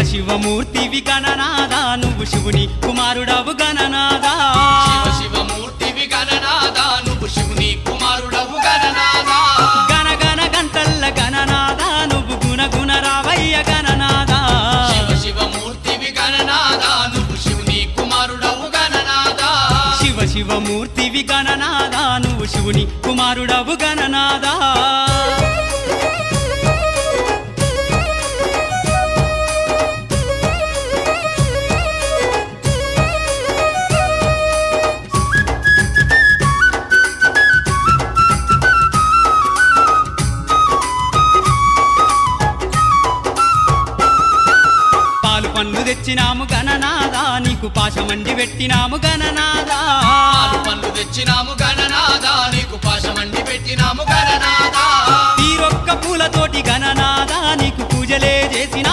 శివమూర్తివి గణనాదా నువ్వు శివుని కుమారుడవు గణనాదా శివమూర్తివి గణనాదా నువ్వు శివుని కుమారుడవు గణనాదా గణగణ గంటల్ల గణనాదా నువ్వు గుణగుణ రావయ్య గణనాదా శివమూర్తివి గణనాదా నువ్వు శివుని కుమారుడవు గణనాదా శివమూర్తివి గణనాదా నువ్వు శివుని కుమారుడవు గణనాదా పండ్లు తెచ్చినాము గణనాదా నీకు పాశమండి పెట్టినాము గణనాదా పండ్లు తెచ్చినాము గణనాదా నీకు పాశమండి పెట్టినాము గణనాదా తీరొక్క పూలతోటి గణనాదా నీకు పూజలే చేసిన